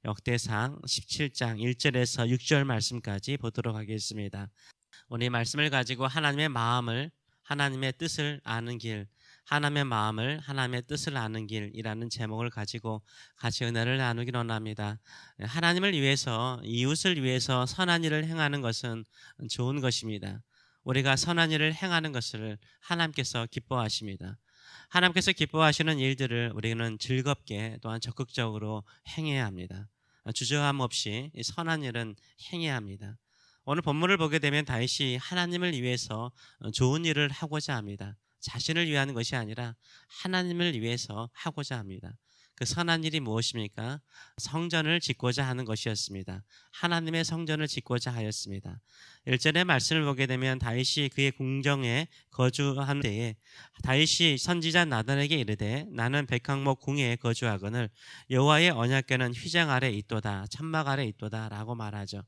역대상 17장 1절에서 6절 말씀까지 보도록 하겠습니다. 우리 말씀을 가지고 하나님의 마음을, 하나님의 뜻을 아는 길, 하나님의 마음을, 하나님의 뜻을 아는 길이라는 제목을 가지고 같이 은혜를 나누기를 원합니다. 하나님을 위해서, 이웃을 위해서 선한 일을 행하는 것은 좋은 것입니다. 우리가 선한 일을 행하는 것을 하나님께서 기뻐하십니다. 하나님께서 기뻐하시는 일들을 우리는 즐겁게 또한 적극적으로 행해야 합니다. 주저함 없이 선한 일은 행해야 합니다. 오늘 본문을 보게 되면 다윗이 하나님을 위해서 좋은 일을 하고자 합니다. 자신을 위한 것이 아니라 하나님을 위해서 하고자 합니다. 그 선한 일이 무엇입니까? 성전을 짓고자 하는 것이었습니다. 하나님의 성전을 짓고자 하였습니다. 1절의 말씀을 보게 되면 다윗이 그의 궁정에 거주한 때에 다윗이 선지자 나단에게 이르되 나는 백항목 궁에 거주하거늘 여호와의 언약궤는 휘장 아래 있도다, 천막 아래 있도다 라고 말하죠.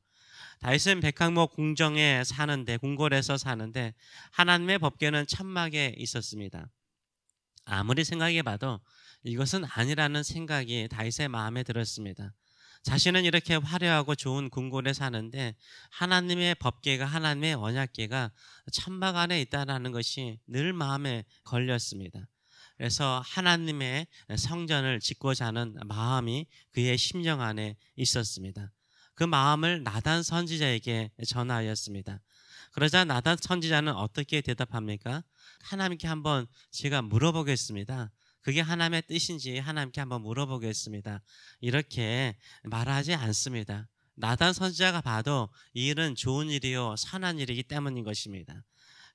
다윗은 백항목 궁정에 사는데, 궁궐에서 사는데 하나님의 법궤는 천막에 있었습니다. 아무리 생각해봐도 이것은 아니라는 생각이 다윗의 마음에 들었습니다. 자신은 이렇게 화려하고 좋은 궁궐에 사는데 하나님의 법궤가, 하나님의 언약궤가 천막 안에 있다는 것이 늘 마음에 걸렸습니다. 그래서 하나님의 성전을 짓고자 하는 마음이 그의 심령 안에 있었습니다. 그 마음을 나단 선지자에게 전하였습니다. 그러자 나단 선지자는 어떻게 대답합니까? 하나님께 한번 제가 물어보겠습니다. 그게 하나님의 뜻인지 하나님께 한번 물어보겠습니다. 이렇게 말하지 않습니다. 나단 선지자가 봐도 이 일은 좋은 일이요 선한 일이기 때문인 것입니다.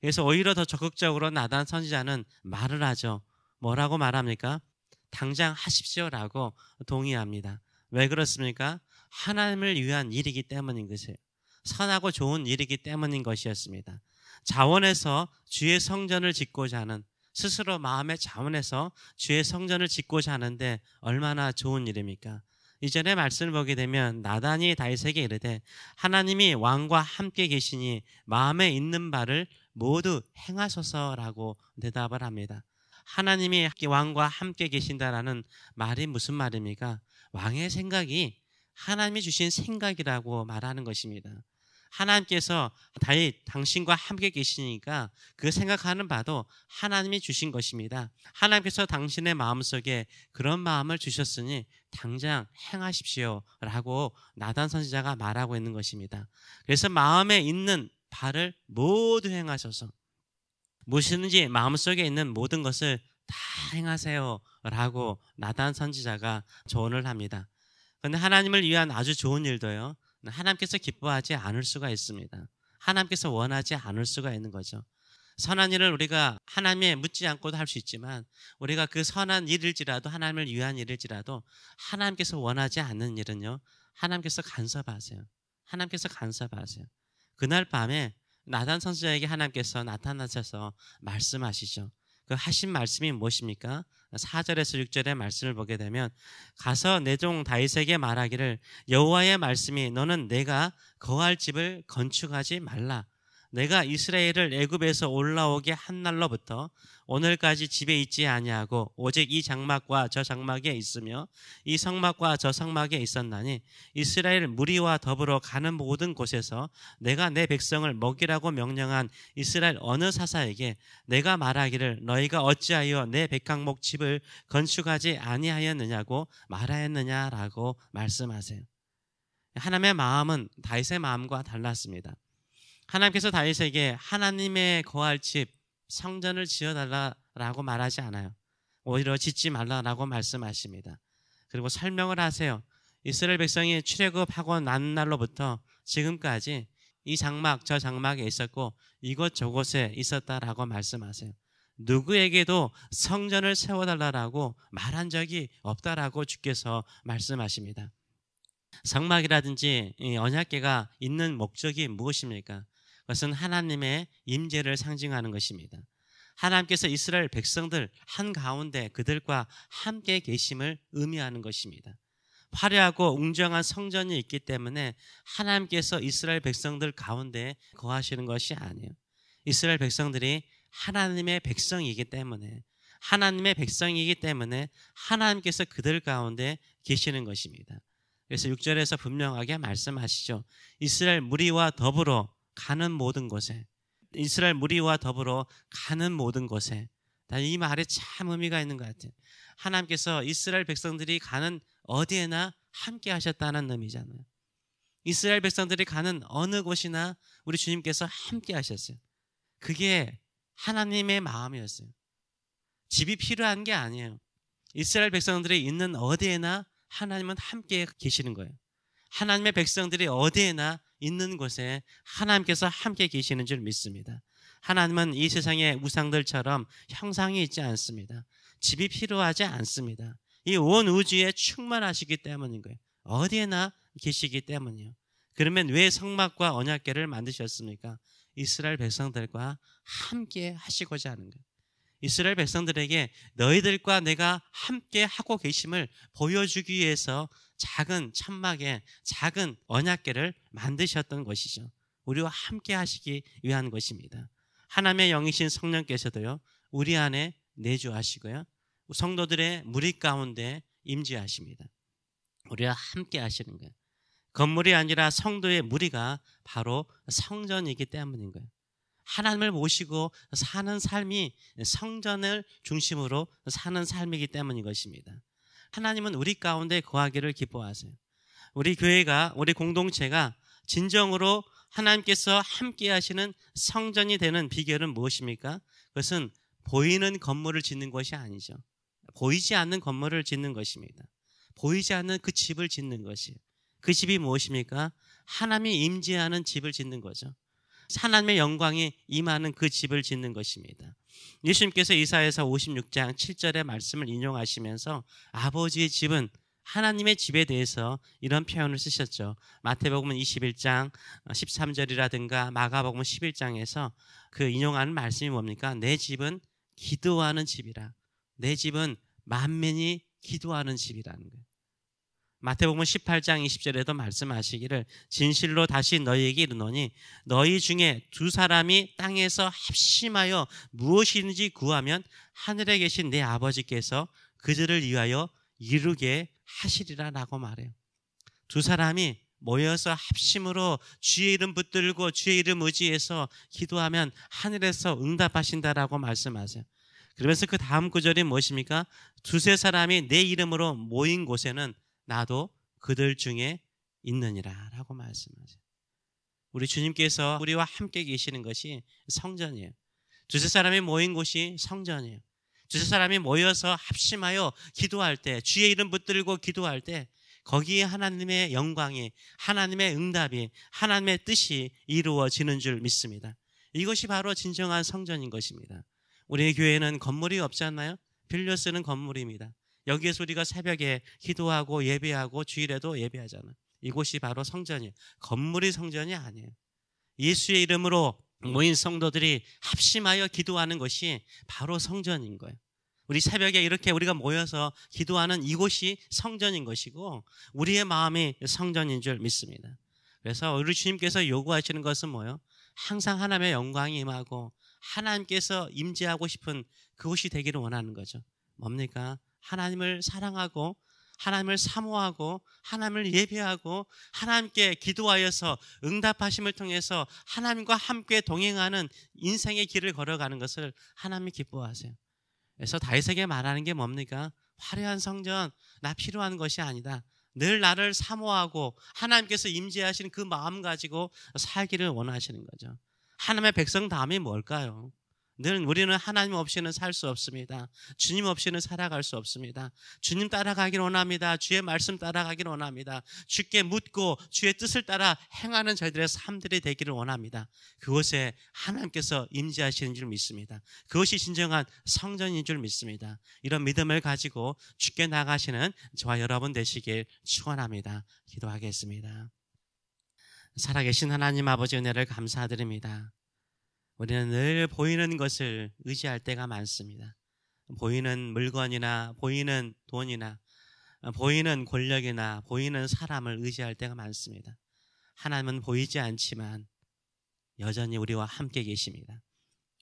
그래서 오히려 더 적극적으로 나단 선지자는 말을 하죠. 뭐라고 말합니까? 당장 하십시오라고 동의합니다. 왜 그렇습니까? 하나님을 위한 일이기 때문인 것이에요. 선하고 좋은 일이기 때문인 것이었습니다. 자원해서 주의 성전을 짓고자 하는, 스스로 마음의 자원해서 주의 성전을 짓고자 하는데 얼마나 좋은 일입니까? 이전에 말씀을 보게 되면 나단이 다윗에게 이르되 하나님이 왕과 함께 계시니 마음에 있는 바를 모두 행하소서라고 대답을 합니다. 하나님이 왕과 함께 계신다라는 말이 무슨 말입니까? 왕의 생각이 하나님이 주신 생각이라고 말하는 것입니다. 하나님께서 다윗 당신과 함께 계시니까 그 생각하는 바도 하나님이 주신 것입니다. 하나님께서 당신의 마음속에 그런 마음을 주셨으니 당장 행하십시오 라고 나단 선지자가 말하고 있는 것입니다. 그래서 마음에 있는 바를 모두 행하셔서 무엇이든지 마음속에 있는 모든 것을 다 행하세요 라고 나단 선지자가 조언을 합니다. 그런데 하나님을 위한 아주 좋은 일도요, 하나님께서 기뻐하지 않을 수가 있습니다. 하나님께서 원하지 않을 수가 있는 거죠. 선한 일을 우리가 하나님에 묻지 않고도 할 수 있지만 우리가 그 선한 일일지라도, 하나님을 위한 일일지라도 하나님께서 원하지 않는 일은요, 하나님께서 간섭하세요. 하나님께서 간섭하세요. 그날 밤에 나단 선지자에게 하나님께서 나타나셔서 말씀하시죠. 그 하신 말씀이 무엇입니까? 4절에서 6절의 말씀을 보게 되면 가서 내 종 다윗에게 말하기를 여호와의 말씀이 너는 내가 거할 집을 건축하지 말라. 내가 이스라엘을 애굽에서 올라오게 한 날로부터 오늘까지 집에 있지 아니하고 오직 이 장막과 저 장막에 있으며 이 성막과 저 성막에 있었나니 이스라엘 무리와 더불어 가는 모든 곳에서 내가 내 백성을 먹이라고 명령한 이스라엘 어느 사사에게 내가 말하기를 너희가 어찌하여 내 백항목 집을 건축하지 아니하였느냐고 말하였느냐라고 말씀하세요. 하나님의 마음은 다윗의 마음과 달랐습니다. 하나님께서 다윗에게 하나님의 거할 집, 성전을 지어달라고 말하지 않아요. 오히려 짓지 말라라고 말씀하십니다. 그리고 설명을 하세요. 이스라엘 백성이 출애굽하고 난 날로부터 지금까지 이 장막 저 장막에 있었고 이곳 저곳에 있었다라고 말씀하세요. 누구에게도 성전을 세워달라고 말한 적이 없다라고 주께서 말씀하십니다. 성막이라든지 언약궤가 있는 목적이 무엇입니까? 그것은 하나님의 임재를 상징하는 것입니다. 하나님께서 이스라엘 백성들 한가운데 그들과 함께 계심을 의미하는 것입니다. 화려하고 웅장한 성전이 있기 때문에 하나님께서 이스라엘 백성들 가운데 거하시는 것이 아니에요. 이스라엘 백성들이 하나님의 백성이기 때문에, 하나님의 백성이기 때문에 하나님께서 그들 가운데 계시는 것입니다. 그래서 6절에서 분명하게 말씀하시죠. 이스라엘 무리와 더불어 가는 모든 곳에, 이스라엘 무리와 더불어 가는 모든 곳에. 이 말에 참 의미가 있는 것 같아요. 하나님께서 이스라엘 백성들이 가는 어디에나 함께 하셨다는 의미잖아요. 이스라엘 백성들이 가는 어느 곳이나 우리 주님께서 함께 하셨어요. 그게 하나님의 마음이었어요. 집이 필요한 게 아니에요. 이스라엘 백성들이 있는 어디에나 하나님은 함께 계시는 거예요. 하나님의 백성들이 어디에나 있는 곳에 하나님께서 함께 계시는 줄 믿습니다. 하나님은 이 세상의 우상들처럼 형상이 있지 않습니다. 집이 필요하지 않습니다. 이 온 우주에 충만하시기 때문인 거예요. 어디에나 계시기 때문이요. 그러면 왜 성막과 언약궤를 만드셨습니까? 이스라엘 백성들과 함께 하시고자 하는 거예요. 이스라엘 백성들에게 너희들과 내가 함께 하고 계심을 보여주기 위해서 작은 천막에 작은 언약궤를 만드셨던 것이죠. 우리와 함께 하시기 위한 것입니다. 하나님의 영이신 성령께서도요, 우리 안에 내주하시고요, 성도들의 무리 가운데 임재하십니다. 우리와 함께 하시는 거예요. 건물이 아니라 성도의 무리가 바로 성전이기 때문인 거예요. 하나님을 모시고 사는 삶이 성전을 중심으로 사는 삶이기 때문인 것입니다. 하나님은 우리 가운데 거하기를 기뻐하세요. 우리 교회가, 우리 공동체가 진정으로 하나님께서 함께 하시는 성전이 되는 비결은 무엇입니까? 그것은 보이는 건물을 짓는 것이 아니죠. 보이지 않는 건물을 짓는 것입니다. 보이지 않는 그 집을 짓는 것이에요. 그 집이 무엇입니까? 하나님이 임재하는 집을 짓는 거죠. 하나님의 영광이 임하는 그 집을 짓는 것입니다. 예수님께서 이사야서 56장 7절의 말씀을 인용하시면서 아버지의 집은 하나님의 집에 대해서 이런 표현을 쓰셨죠. 마태복음 21장 13절이라든가 마가복음 11장에서 그 인용하는 말씀이 뭡니까? 내 집은 기도하는 집이라. 내 집은 만민이 기도하는 집이라는 거예요. 마태복음 18장 20절에도 말씀하시기를 진실로 다시 너희에게 이르노니 너희 중에 두 사람이 땅에서 합심하여 무엇이든지 구하면 하늘에 계신 내 아버지께서 그들을 위하여 이루게 하시리라 라고 말해요. 두 사람이 모여서 합심으로 주의 이름 붙들고 주의 이름 의지해서 기도하면 하늘에서 응답하신다라고 말씀하세요. 그러면서 그 다음 구절이 무엇입니까? 두세 사람이 내 이름으로 모인 곳에는 나도 그들 중에 있느니라 라고 말씀하세요. 우리 주님께서 우리와 함께 계시는 것이 성전이에요. 두세 사람이 모인 곳이 성전이에요. 두세 사람이 모여서 합심하여 기도할 때, 주의 이름 붙들고 기도할 때 거기에 하나님의 영광이, 하나님의 응답이, 하나님의 뜻이 이루어지는 줄 믿습니다. 이것이 바로 진정한 성전인 것입니다. 우리 교회는 건물이 없지 않나요? 빌려 쓰는 건물입니다. 여기에서 우리가 새벽에 기도하고 예배하고 주일에도 예배하잖아요. 이곳이 바로 성전이에요. 건물이 성전이 아니에요. 예수의 이름으로 모인 성도들이 합심하여 기도하는 것이 바로 성전인 거예요. 우리 새벽에 이렇게 우리가 모여서 기도하는 이곳이 성전인 것이고 우리의 마음이 성전인 줄 믿습니다. 그래서 우리 주님께서 요구하시는 것은 뭐예요? 항상 하나님의 영광이 임하고 하나님께서 임재하고 싶은 그곳이 되기를 원하는 거죠. 뭡니까? 하나님을 사랑하고 하나님을 사모하고 하나님을 예배하고 하나님께 기도하여서 응답하심을 통해서 하나님과 함께 동행하는 인생의 길을 걸어가는 것을 하나님이 기뻐하세요. 그래서 다윗에게 말하는 게 뭡니까? 화려한 성전, 나 필요한 것이 아니다. 늘 나를 사모하고 하나님께서 임재하시는 그 마음 가지고 살기를 원하시는 거죠. 하나님의 백성다움이 뭘까요? 늘 우리는 하나님 없이는 살 수 없습니다. 주님 없이는 살아갈 수 없습니다. 주님 따라가기를 원합니다. 주의 말씀 따라가기를 원합니다. 주께 묻고 주의 뜻을 따라 행하는 저희들의 삶들이 되기를 원합니다. 그곳에 하나님께서 임재하시는 줄 믿습니다. 그것이 진정한 성전인 줄 믿습니다. 이런 믿음을 가지고 주께 나가시는 저와 여러분 되시길 축원합니다. 기도하겠습니다. 살아계신 하나님 아버지 은혜를 감사드립니다. 우리는 늘 보이는 것을 의지할 때가 많습니다. 보이는 물건이나 보이는 돈이나 보이는 권력이나 보이는 사람을 의지할 때가 많습니다. 하나님은 보이지 않지만 여전히 우리와 함께 계십니다.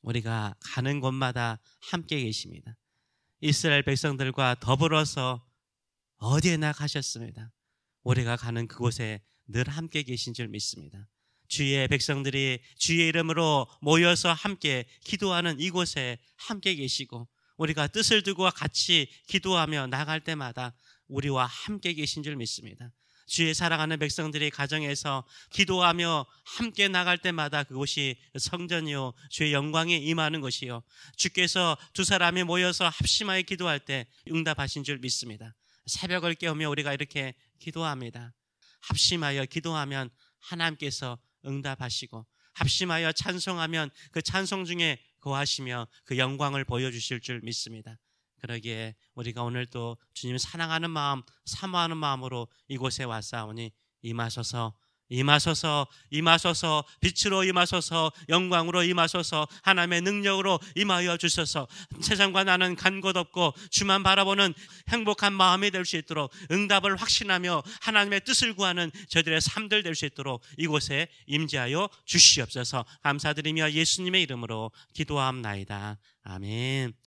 우리가 가는 곳마다 함께 계십니다. 이스라엘 백성들과 더불어서 어디에나 가셨습니다. 우리가 가는 그곳에 늘 함께 계신 줄 믿습니다. 주의 백성들이 주의 이름으로 모여서 함께 기도하는 이곳에 함께 계시고 우리가 뜻을 두고 같이 기도하며 나갈 때마다 우리와 함께 계신 줄 믿습니다. 주의 사랑하는 백성들이 가정에서 기도하며 함께 나갈 때마다 그곳이 성전이요 주의 영광이 임하는 것이요 주께서 두 사람이 모여서 합심하여 기도할 때 응답하신 줄 믿습니다. 새벽을 깨우며 우리가 이렇게 기도합니다. 합심하여 기도하면 하나님께서 응답하시고 합심하여 찬송하면 그 찬송 중에 거하시며 그 영광을 보여주실 줄 믿습니다. 그러기에 우리가 오늘 또 주님 사랑하는 마음, 사모하는 마음으로 이곳에 왔사오니 임하소서, 임하소서, 임하소서, 빛으로 임하소서, 영광으로 임하소서, 하나님의 능력으로 임하여 주소서. 세상과 나는 간 곳 없고 주만 바라보는 행복한 마음이 될 수 있도록 응답을 확신하며 하나님의 뜻을 구하는 저희들의 삶들 될 수 있도록 이곳에 임재하여 주시옵소서. 감사드리며 예수님의 이름으로 기도함나이다. 아멘.